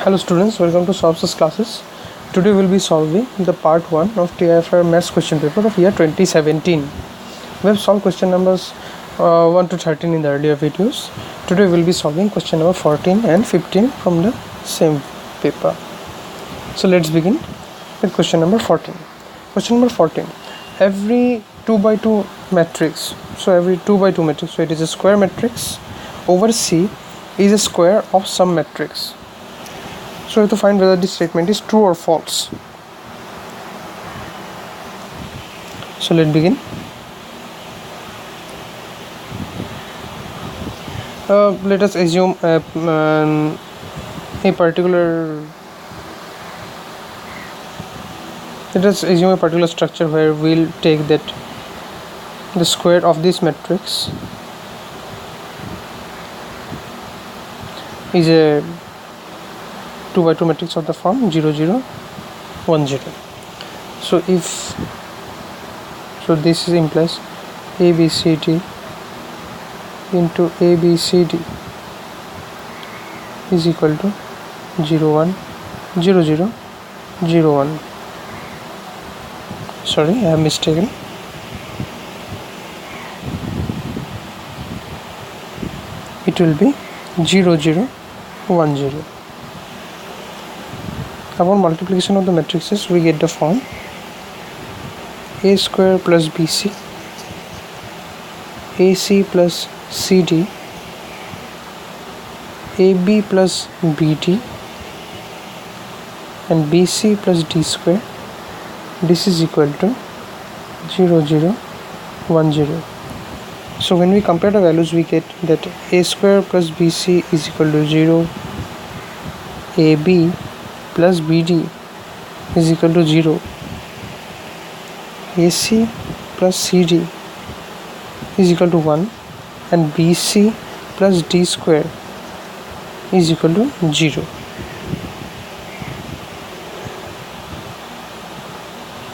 Hello students, welcome to SOURAV's classes. Today we will be solving the part 1 of TIFR maths question paper of year 2017. We have solved question numbers 1 to 13 in the earlier videos. Today we will be solving question number 14 and 15 from the same paper. So let's begin with question number 14. Question number 14. Every 2 by 2 matrix, so it is a square matrix over C is a square of some matrix. So we have to find whether this statement is true or false. So let's begin. Let us assume a particular structure where we'll take that the square of this matrix is a 2 by 2 matrix of the form 0 0 1 0. So this implies ABCD into ABCD is equal to 0 1 0 0 0 1. Sorry, I have mistaken. It will be 0 0 1 0. Upon multiplication of the matrices, we get the form A square plus BC, AC plus CD, AB plus BD, and BC plus D square. This is equal to 0 0 1 0. So when we compare the values, we get that A square plus BC is equal to 0, AB plus BD is equal to 0, AC plus CD is equal to 1, and BC plus D square is equal to 0.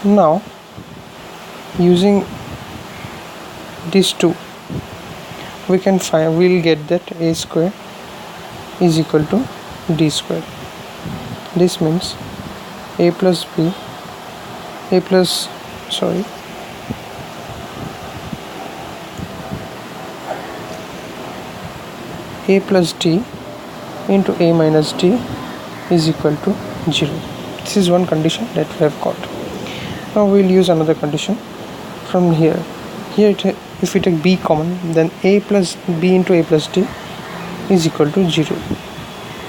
Now using these two, we'll get that A square is equal to D square. This means A plus D into A minus D is equal to 0. This is one condition that we have got. Now we will use another condition from here. If we take B common, then A plus B into A plus D is equal to 0.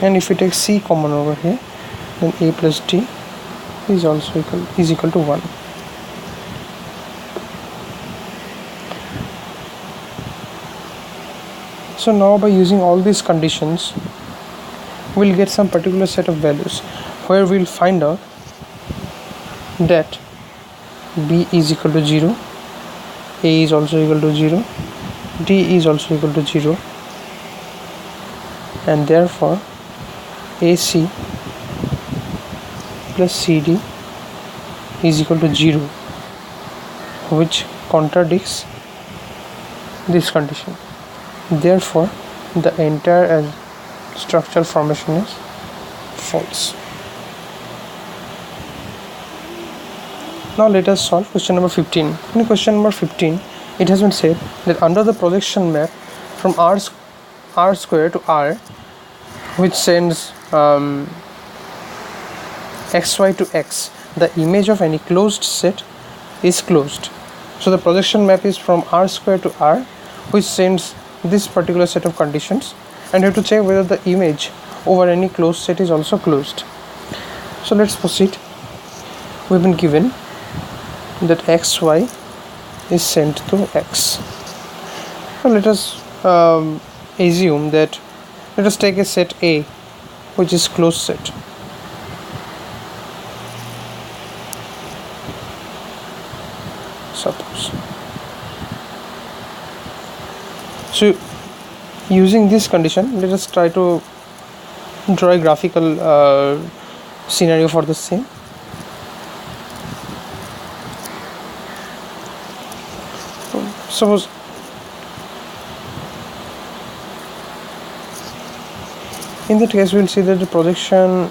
And if we take C common over here, then A plus D is also equal to 1. So now by using all these conditions, we'll get some particular set of values where we'll find out that B is equal to 0, A is also equal to 0, D is also equal to 0, and therefore AC plus CD is equal to 0, which contradicts this condition. Therefore the entire structural formation is false. Now let us solve question number 15. In question number 15, it has been said that under the projection map from R square to R, which sends xy to x, the image of any closed set is closed. So the projection map is from R square to R, which sends this particular set of conditions, and you have to check whether the image over any closed set is also closed. So let's proceed. We've been given that xy is sent to x. Now let us assume that, let us take a set A, which is closed set. Suppose. So using this condition, let us try to draw a graphical scenario for the same. Suppose In that case, we'll see that the projection